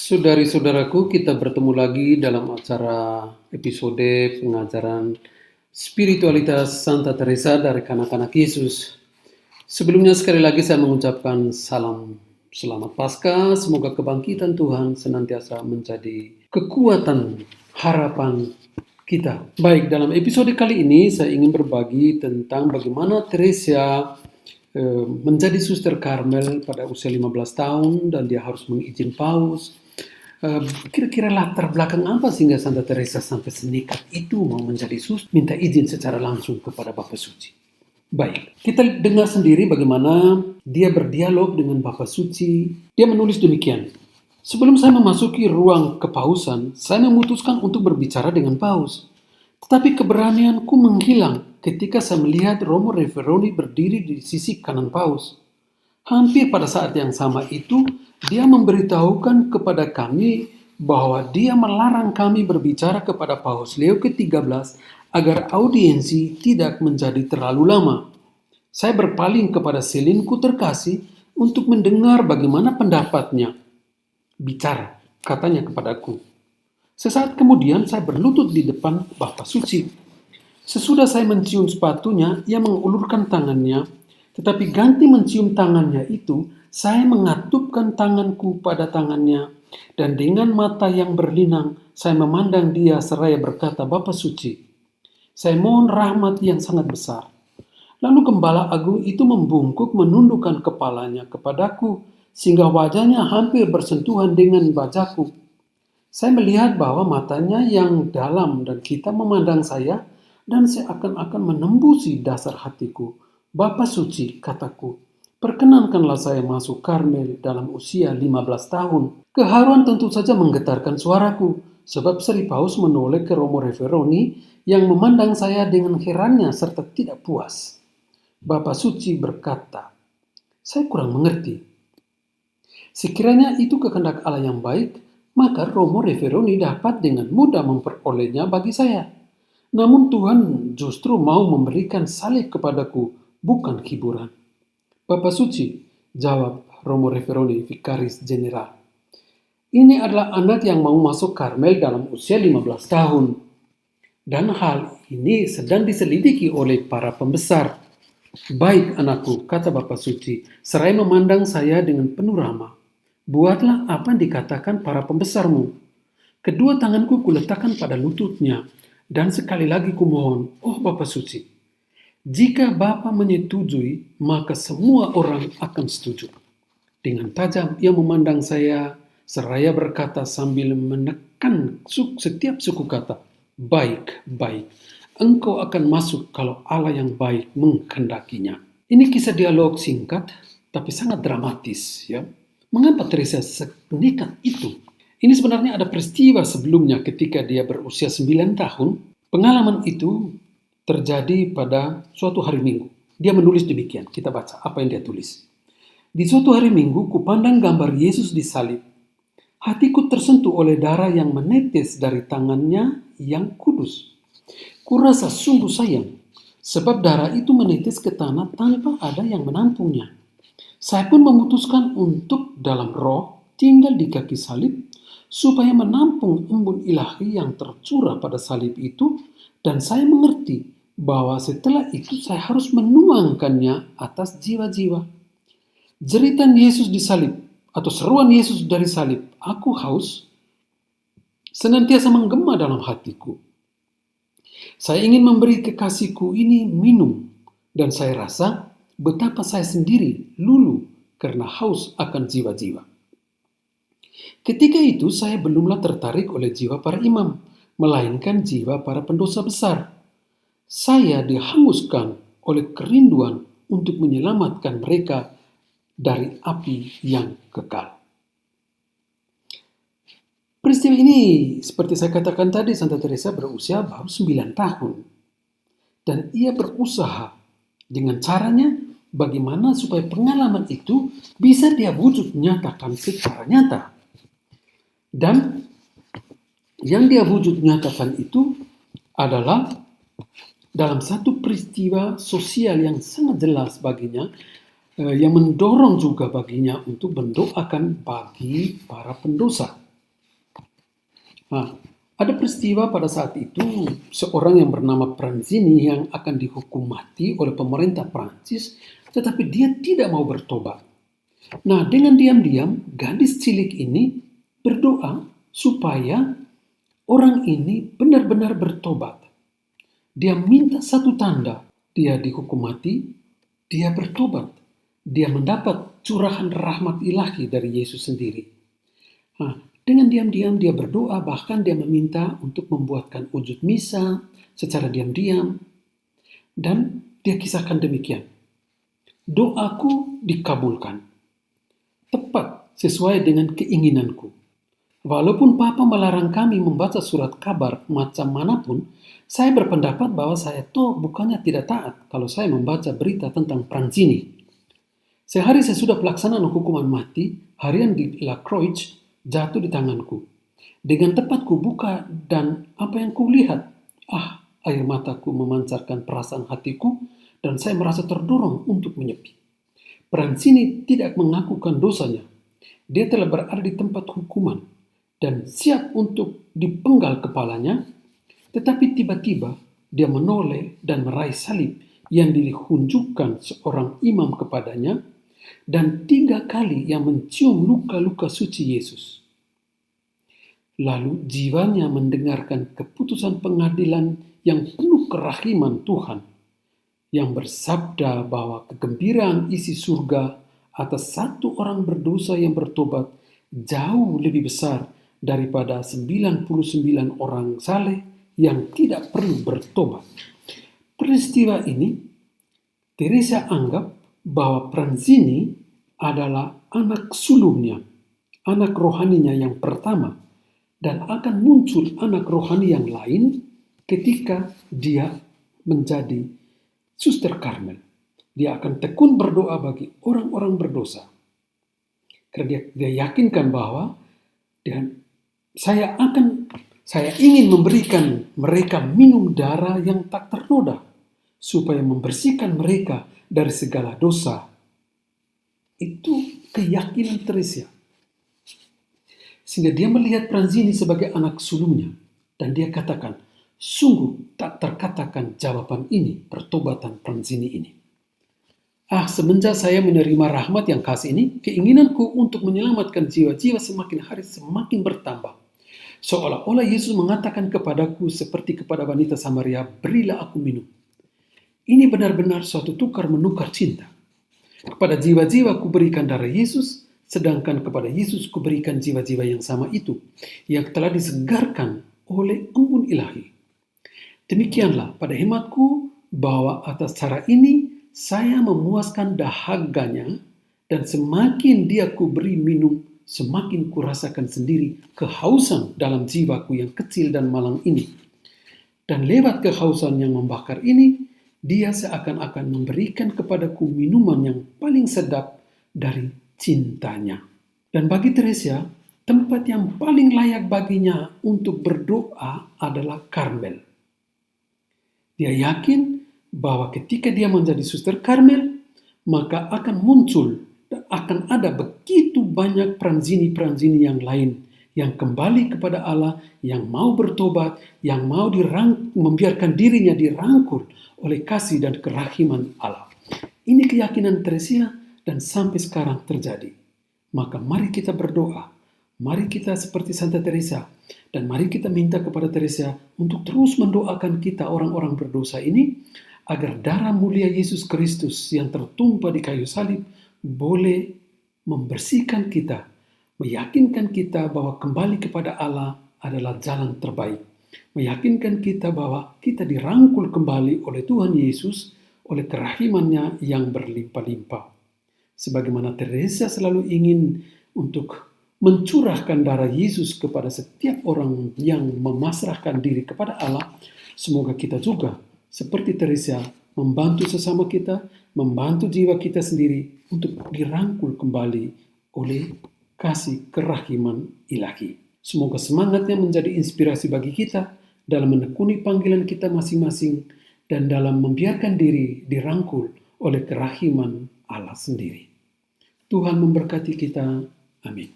Saudari-saudaraku, kita bertemu lagi dalam acara episode pengajaran spiritualitas Santa Teresa dari kanak-kanak Yesus. Sebelumnya sekali lagi saya mengucapkan salam selamat Paskah, semoga kebangkitan Tuhan senantiasa menjadi kekuatan harapan kita. Baik, dalam episode kali ini saya ingin berbagi tentang bagaimana Teresa menjadi suster Karmel pada usia 15 tahun dan dia harus mengizin paus. Kira-kira latar belakang apa sehingga Santa Teresa sampai senekat itu mau menjadi suster, minta izin secara langsung kepada Bapa Suci. Baik, kita dengar sendiri bagaimana dia berdialog dengan Bapa Suci. Dia menulis demikian. Sebelum saya memasuki ruang kepausan, saya memutuskan untuk berbicara dengan paus. Tetapi keberanianku menghilang ketika saya melihat Romo Reveroni berdiri di sisi kanan paus. Hampir pada saat yang sama itu, dia memberitahukan kepada kami bahwa dia melarang kami berbicara kepada Paus Leo ke-13 agar audiensi tidak menjadi terlalu lama. Saya berpaling kepada selinku terkasih untuk mendengar bagaimana pendapatnya. Bicara, katanya kepadaku. Sesaat kemudian saya berlutut di depan Bapa Suci. Sesudah saya mencium sepatunya, ia mengulurkan tangannya, tetapi ganti mencium tangannya itu, saya mengatupkan tanganku pada tangannya, dan dengan mata yang berlinang, saya memandang dia seraya berkata, Bapa Suci, saya mohon rahmat yang sangat besar. Lalu Gembala Agung itu membungkuk menundukkan kepalanya kepadaku, sehingga wajahnya hampir bersentuhan dengan bajaku. Saya melihat bahwa matanya yang dalam dan kita memandang saya, dan saya akan menembusi dasar hatiku. Bapa Suci, kataku, perkenankanlah saya masuk Karmel dalam usia 15 tahun. Keharuan tentu saja menggetarkan suaraku, sebab Sri Paus menoleh ke Romo Reveroni yang memandang saya dengan herannya serta tidak puas. Bapa Suci berkata, saya kurang mengerti. Sekiranya itu kehendak Allah yang baik, maka Romo Reveroni dapat dengan mudah memperolehnya bagi saya. Namun Tuhan justru mau memberikan salib kepadaku, bukan hiburan. Bapa Suci, jawab Romo Reveroni, Vikaris General. Ini adalah anak yang mau masuk Karmel dalam usia 15 tahun. Dan hal ini sedang diselidiki oleh para pembesar. Baik anakku, kata Bapa Suci, seraya memandang saya dengan penuh ramah. Buatlah apa yang dikatakan para pembesarmu. Kedua tanganku kuletakkan pada lututnya, dan sekali lagi kumohon, oh Bapa Suci, jika Bapa menyetujui, maka semua orang akan setuju. Dengan tajam ia memandang saya, seraya berkata sambil menekan setiap suku kata, baik, baik, engkau akan masuk kalau Allah yang baik menghendakinya. Ini kisah dialog singkat, tapi sangat dramatis, ya. Mengapa Teresa senekat itu? Ini sebenarnya ada peristiwa sebelumnya ketika dia berusia 9 tahun. Pengalaman itu terjadi pada suatu hari Minggu. Dia menulis demikian, kita baca apa yang dia tulis. Di suatu hari Minggu, kupandang gambar Yesus disalib. Hatiku tersentuh oleh darah yang menetes dari tangannya yang kudus. Kurasa sungguh sayang, sebab darah itu menetes ke tanah tanpa ada yang menampungnya. Saya pun memutuskan untuk dalam roh tinggal di kaki salib supaya menampung embun ilahi yang tercurah pada salib itu, dan saya mengerti bahwa setelah itu saya harus menuangkannya atas jiwa-jiwa. Jeritan Yesus di salib atau seruan Yesus dari salib, aku haus, senantiasa menggema dalam hatiku. Saya ingin memberi kekasihku ini minum, dan saya rasa betapa saya sendiri lulu karena haus akan jiwa-jiwa. Ketika itu saya belumlah tertarik oleh jiwa para imam, melainkan jiwa para pendosa besar. Saya dihanguskan oleh kerinduan untuk menyelamatkan mereka dari api yang kekal. Peristiwa ini, seperti saya katakan tadi, Santa Teresa berusia baru 9 tahun. Dan ia berusaha dengan caranya bagaimana supaya pengalaman itu bisa dia wujud nyatakan secara nyata. Dan yang dia wujud nyatakan itu adalah dalam satu peristiwa sosial yang sangat jelas baginya, yang mendorong juga baginya untuk mendoakan bagi para pendosa. Nah, ada peristiwa pada saat itu, seorang yang bernama Pranzini yang akan dihukum mati oleh pemerintah Prancis, tetapi dia tidak mau bertobat. Nah, dengan diam-diam, gadis cilik ini berdoa supaya orang ini benar-benar bertobat. Dia minta satu tanda, dia dihukum mati, dia bertobat. Dia mendapat curahan rahmat ilahi dari Yesus sendiri. Nah, dengan diam-diam dia berdoa, bahkan dia meminta untuk membuatkan wujud misa secara diam-diam. Dan dia kisahkan demikian. Doaku dikabulkan, tepat sesuai dengan keinginanku. Walaupun Papa melarang kami membaca surat kabar macam manapun, saya berpendapat bahwa saya toh bukannya tidak taat kalau saya membaca berita tentang Pranzini. Sehari sesudah pelaksanaan hukuman mati, harian di La Croix jatuh di tanganku. Dengan tepat ku buka dan apa yang ku lihat? Air mataku memancarkan perasaan hatiku dan saya merasa terdorong untuk menyepi. Pranzini tidak mengakukan dosanya. Dia telah berada di tempat hukuman dan siap untuk dipenggal kepalanya, tetapi tiba-tiba dia menoleh dan meraih salib yang ditunjukkan seorang imam kepadanya, dan 3 kali ia mencium luka-luka suci Yesus. Lalu jiwanya mendengarkan keputusan pengadilan yang penuh kerahiman Tuhan, yang bersabda bahwa kegembiraan isi surga atas satu orang berdosa yang bertobat jauh lebih besar daripada 99 orang saleh yang tidak perlu bertobat. Peristiwa ini, Teresa anggap bahwa Pranzini adalah anak sulungnya, anak rohaninya yang pertama, dan akan muncul anak rohani yang lain ketika dia menjadi Suster Karmel. Dia akan tekun berdoa bagi orang-orang berdosa. Karena dia yakinkan bahwa saya ingin memberikan mereka minum darah yang tak ternoda, supaya membersihkan mereka dari segala dosa. Itu keyakinan Teresa. Sehingga dia melihat Pranzini sebagai anak sulungnya. Dan dia katakan, sungguh tak terkatakan jawaban ini, pertobatan Pranzini ini. Semenjak saya menerima rahmat yang khas ini, keinginanku untuk menyelamatkan jiwa-jiwa semakin hari semakin bertambah. Seolah-olah Yesus mengatakan kepadaku seperti kepada wanita Samaria, berilah aku minum. Ini benar-benar suatu tukar menukar cinta. Kepada jiwa-jiwa kuberikan darah Yesus, sedangkan kepada Yesus kuberikan jiwa-jiwa yang sama itu, yang telah disegarkan oleh embun ilahi. Demikianlah pada hematku bahwa atas cara ini saya memuaskan dahaganya, dan semakin dia kuberi minum, semakin kurasakan sendiri kehausan dalam jiwaku yang kecil dan malang ini. Dan lewat kehausan yang membakar ini, dia seakan-akan memberikan kepadaku minuman yang paling sedap dari cintanya. Dan bagi Teresa, tempat yang paling layak baginya untuk berdoa adalah Karmel. Dia yakin bahwa ketika dia menjadi Suster Karmel, maka akan muncul dan akan ada begitu banyak Pranzini-Pranzini yang lain yang kembali kepada Allah, yang mau bertobat, yang mau membiarkan dirinya dirangkul oleh kasih dan kerahiman Allah. Ini keyakinan Teresa dan sampai sekarang terjadi. Maka mari kita berdoa, mari kita seperti Santa Teresa, dan mari kita minta kepada Teresa untuk terus mendoakan kita orang-orang berdosa ini, agar darah mulia Yesus Kristus yang tertumpah di kayu salib boleh membersihkan kita, meyakinkan kita bahwa kembali kepada Allah adalah jalan terbaik, meyakinkan kita bahwa kita dirangkul kembali oleh Tuhan Yesus, oleh kerahimannya yang berlimpah-limpah. Sebagaimana Teresa selalu ingin untuk mencurahkan darah Yesus kepada setiap orang yang memasrahkan diri kepada Allah, semoga kita juga seperti Teresa membantu sesama kita, membantu jiwa kita sendiri untuk dirangkul kembali oleh kasih kerahiman ilahi. Semoga semangatnya menjadi inspirasi bagi kita dalam menekuni panggilan kita masing-masing dan dalam membiarkan diri dirangkul oleh kerahiman Allah sendiri. Tuhan memberkati kita. Amin.